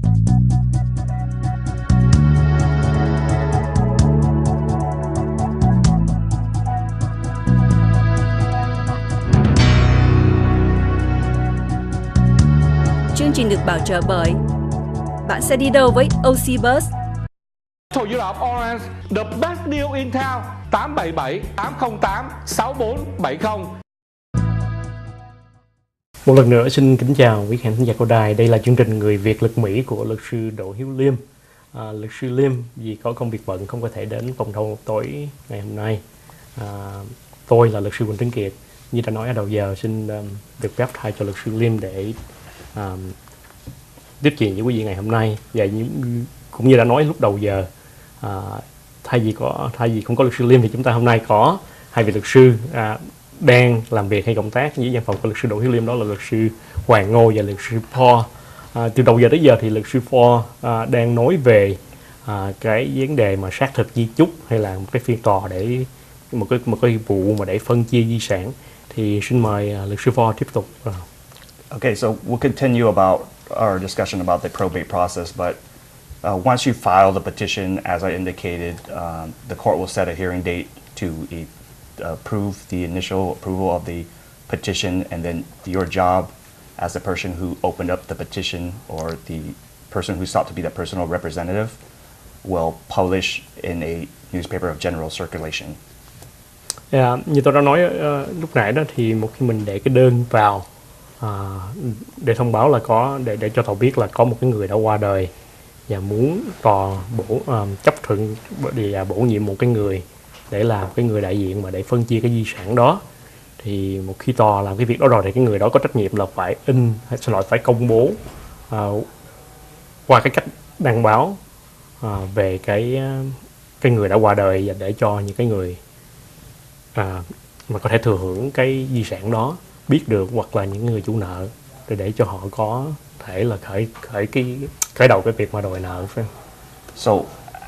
Chương trình được bảo trợ bởi Bạn sẽ đi đâu với OC Bus? Thổ Nhĩ Lạp Orange, the best deal in town. 877 808 6470. Một lần nữa xin kính chào quý khán giả của đài. Đây là chương trình Người Việt lực Mỹ của luật sư Đỗ Hieu Liem. Luật sư Liêm vì có công việc bận không có thể đến phòng thâu tối ngày hôm nay. Tôi là luật sư Huynh Tuan Kiet. Như đã nói ở đầu giờ, xin được phép thay cho luật sư Liêm để tiếp chuyện với quý vị ngày hôm nay. Và cũng như đã nói lúc đầu giờ, thay vì không có luật sư Liêm thì chúng ta hôm nay có hai vị luật sư đang làm việc hay công tác với văn phòng của luật sư Đỗ Hieu Liem, đó là luật sư Hoang Ngo và luật sư Pham. Từ đầu giờ tới giờ thì luật sư Pham đang nói về cái vấn đề mà xác thực di chúc hay là một cái phiên tòa để một cái vụ mà để phân chia di sản. Thì xin mời luật sư Pham tiếp tục. Okay, so we'll continue about our discussion about the probate process, but once you file the petition, as I indicated, the court will set a hearing date to approve the initial approval of the petition, and then your job as the person who opened up the petition or the person who sought to be the personal representative will publish in a newspaper of general circulation. Như tôi đã nói lúc nãy đó, thì một khi mình để cái đơn vào để thông báo là để cho tòa biết là có một cái người đã qua đời và muốn tòa chấp thuận và bổ nhiệm một cái người để làm cái người đại diện mà để phân chia cái di sản đó, thì một khi tòa làm cái việc đó rồi thì cái người đó có trách nhiệm là phải phải công bố qua cái cách đăng báo về cái người đã qua đời, và để cho những cái người mà có thể thừa hưởng cái di sản đó biết được, hoặc là những người chủ nợ, để cho họ có thể là khởi đầu cái việc mà đòi nợ. So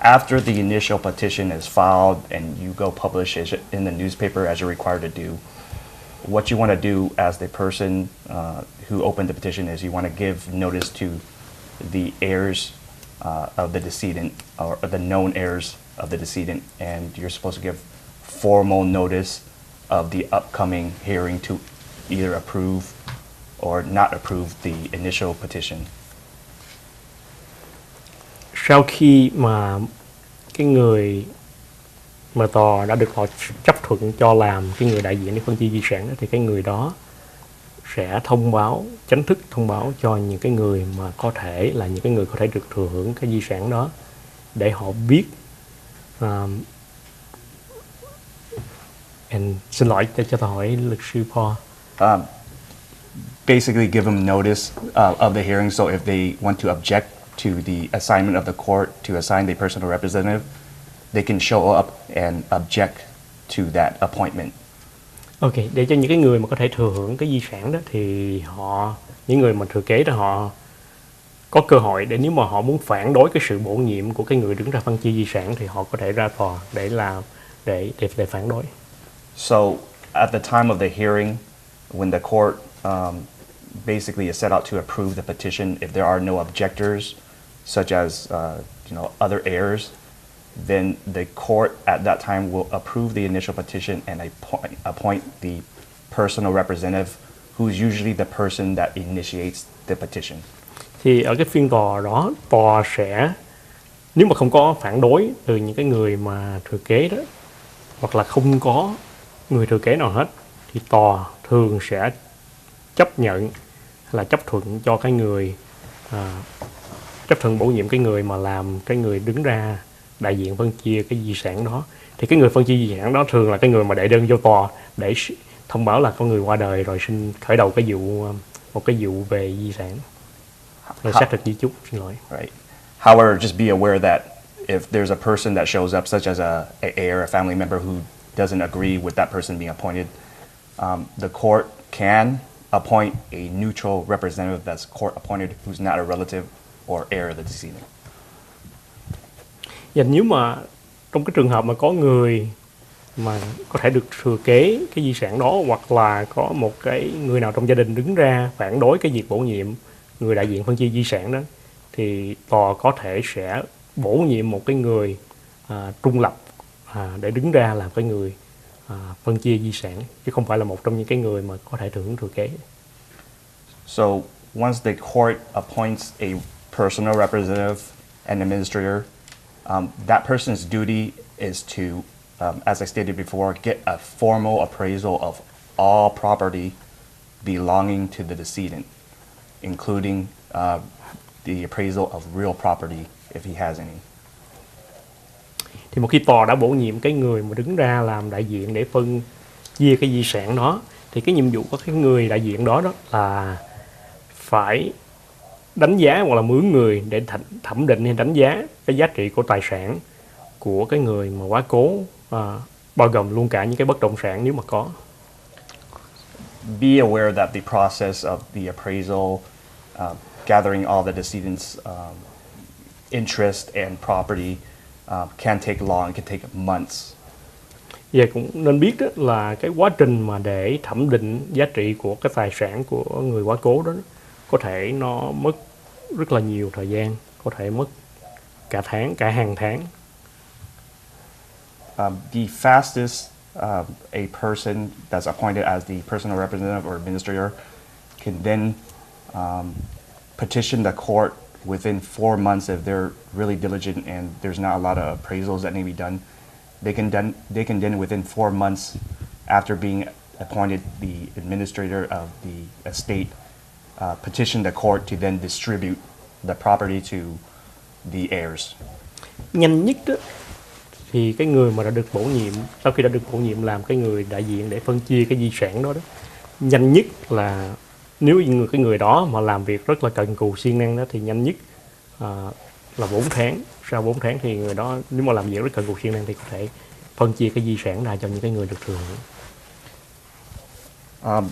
after the initial petition is filed and you go publish it in the newspaper as you're required to do, what you want to do as the person who opened the petition is you want to give notice to the heirs of the decedent, or the known heirs of the decedent, and you're supposed to give formal notice of the upcoming hearing to either approve or not approve the initial petition. Sau khi mà cái người mà tòa đã được họ chấp thuận cho làm cái người đại diện để phân chia di sản đó, thì cái người đó sẽ chính thức thông báo cho những cái người mà có thể là những cái người có thể được thừa hưởng cái di sản đó, để họ biết. Xin lỗi cho tôi hỏi luật sư Paul. Basically give them notice of the hearing, so if they want to object to the assignment of the court to assign the personal representative, they can show up and object to that appointment. Ok, để cho những cái người mà có thể thừa hưởng cái di sản đó, thì những người mà thừa kế đó, họ có cơ hội để nếu mà họ muốn phản đối cái sự bổ nhiệm của cái người đứng ra phân chia di sản, thì họ có thể ra tòa để phản đối. So at the time of the hearing, when the court basically is set out to approve the petition, if there are no objectors, such as other heirs, then the court at that time will approve the initial petition and appoint the personal representative, who's usually the person that initiates the petition. Thì ở cái phiên tòa đó, tòa sẽ, nếu mà không có phản đối từ những cái người mà thừa kế đó, hoặc là không có người thừa kế nào hết, thì tòa thường sẽ chấp nhận là chấp thuận cho cái người chấp thuận bổ nhiệm cái người mà làm cái người đứng ra đại diện phân chia cái di sản đó. Thì cái người phân chia di sản đó thường là cái người mà đệ đơn vô tòa để thông báo là có người qua đời rồi, xin khởi đầu một cái vụ về di sản, rồi xác thực di chúc. Xin lỗi. Right. However, just be aware that if there's a person that shows up, such as a heir, a family member who doesn't agree with that person being appointed, the court can appoint a neutral representative that's court appointed, who's not a relative or heir of the decedent. Và nếu mà trong cái trường hợp mà có người mà có thể được thừa kế cái di sản đó, hoặc là có một cái người nào trong gia đình đứng ra phản đối cái việc bổ nhiệm người đại diện phân chia di sản đó, thì tòa có thể sẽ bổ nhiệm một cái người trung lập để đứng ra làm cái người phân chia di sản, chứ không phải là một trong những cái người mà có thể thừa hưởng thừa kế. So once the court appoints a personal representative and administrator, that person's duty is to, as I stated before, get a formal appraisal of all property belonging to the decedent, including the appraisal of real property if he has any. Thì một khi tòa đã bổ nhiệm cái người mà đứng ra làm đại diện để phân chia cái di sản đó, thì cái nhiệm vụ của cái người đại diện đó là phải đánh giá hoặc là mướn người để thẩm định hay đánh giá cái giá trị của tài sản của cái người mà quá cố, bao gồm luôn cả những cái bất động sản nếu mà có. Be aware that the process of the appraisal, gathering all the decedent's interest and property can take long, can take months. Và cũng nên biết đó là cái quá trình mà để thẩm định giá trị của cái tài sản của người quá cố đó có thể nó mất rất là nhiều thời gian, có thể mất cả tháng, cả hàng tháng. The fastest a person that's appointed as the personal representative or administrator can then petition the court within 4 months if they're really diligent and there's not a lot of appraisals that need to be done. They can then within 4 months after being appointed the administrator of the estate petition the court to then distribute the property to the heirs. Nhanh nhất đó, thì cái người mà đã được bổ nhiệm, sau khi đã được bổ nhiệm làm cái người đại diện để phân chia cái di sản đó, nhanh nhất là nếu cái người đó mà làm việc rất là cần cù siêng năng đó, thì nhanh nhất là 4 tháng. Sau 4 tháng thì người đó nếu mà làm việc rất cần cù siêng năng thì có thể phân chia cái di sản ra cho những cái người được thừa hưởng.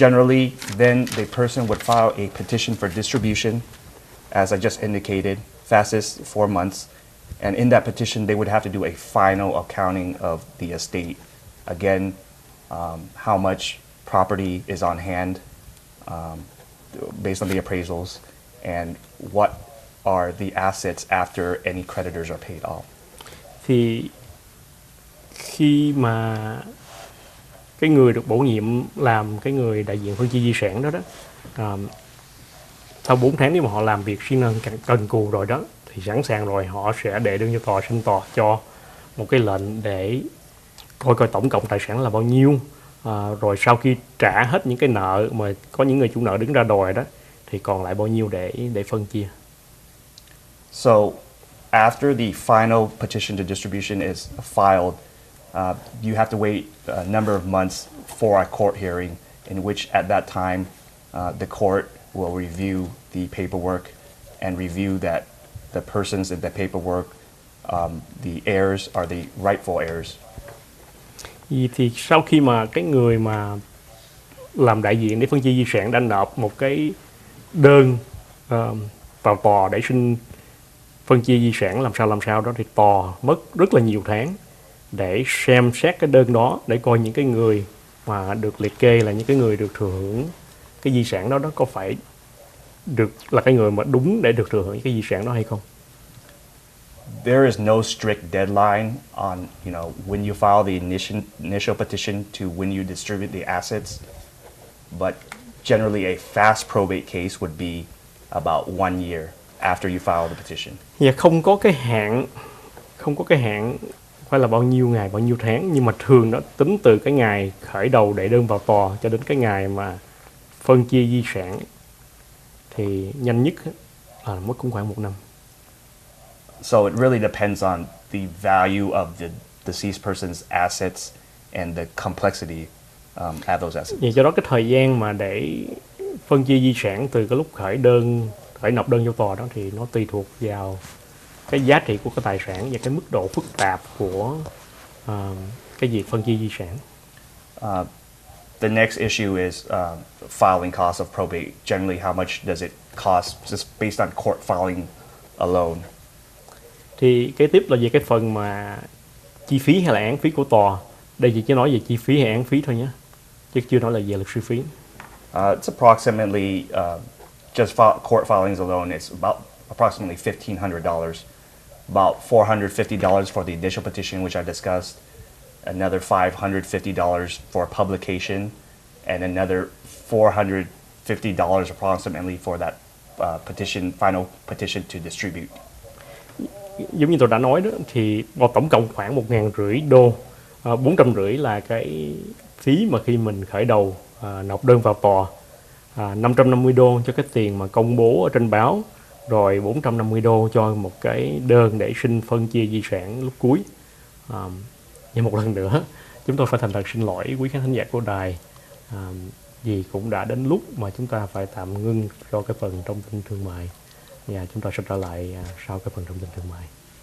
Generally, then the person would file a petition for distribution, as I just indicated, fastest 4 months. And in that petition, they would have to do a final accounting of the estate. Again, how much property is on hand based on the appraisals, and what are the assets after any creditors are paid off. Thì khi mà cái người được bổ nhiệm làm cái người đại diện phân chia di sản đó sau 4 tháng nếu mà họ làm việc siêng năng cần cù rồi đó, thì sẵn sàng rồi, họ sẽ đệ đơn cho tòa, xin tòa cho một cái lệnh để coi tổng cộng tài sản là bao nhiêu, rồi sau khi trả hết những cái nợ mà có những người chủ nợ đứng ra đòi đó thì còn lại bao nhiêu để phân chia. So after the final petition to distribution is filed, you have to wait a number of months for a court hearing in which at that time the court will review the paperwork and review that the persons in the paperwork, the heirs are the rightful heirs. Thì sau khi mà cái người mà làm đại diện để phân chia di sản đã nộp một cái đơn vào tòa để xin phân chia di sản làm sao đó, thì tòa mất rất là nhiều tháng để xem xét cái đơn đó, để coi những cái người mà được liệt kê là những cái người được thừa hưởng cái di sản đó có phải được là cái người mà đúng để được thừa hưởng cái di sản đó hay không. There is no strict deadline on, when you file the initial petition to when you distribute the assets, but generally a fast probate case would be about 1 year after you file the petition. Và không có cái hạn phải là bao nhiêu ngày, bao nhiêu tháng, nhưng mà thường nó tính từ cái ngày khởi đầu đệ đơn vào tòa cho đến cái ngày mà phân chia di sản thì nhanh nhất là mất cũng khoảng 1 năm. So it really depends on the value of the deceased person's assets and the complexity at those assets. Vì do đó cái thời gian mà để phân chia di sản từ cái lúc khởi nộp đơn vô tòa đó thì nó tùy thuộc vào cái giá trị của cái tài sản và cái mức độ phức tạp của cái việc phân chia di sản. The next issue is filing cost of probate. Generally, how much does it cost just based on court filing alone? Thì kế tiếp là về cái phần mà chi phí hay là án phí của tòa. Đây chỉ nói về chi phí hay án phí thôi nhé, chứ chưa nói là về luật sư phí. It's approximately just court filings alone. It's about approximately $1,500. About $450 for the initial petition, which I discussed, another $550 for publication, and another $450 approximately for that final petition to distribute. Giống như tôi đã nói đó, thì tổng cộng khoảng $1,500, 450 là cái phí mà khi mình khởi đầu nộp đơn vào tòa, $550 cho cái tiền mà công bố ở trên báo, rồi $450 cho một cái đơn để xin phân chia di sản lúc cuối. Nhưng một lần nữa, chúng tôi phải thành thật xin lỗi quý khán thính giả của đài, vì cũng đã đến lúc mà chúng ta phải tạm ngưng cho cái phần thông tin thương mại, và chúng ta sẽ trở lại sau cái phần thông tin thương mại.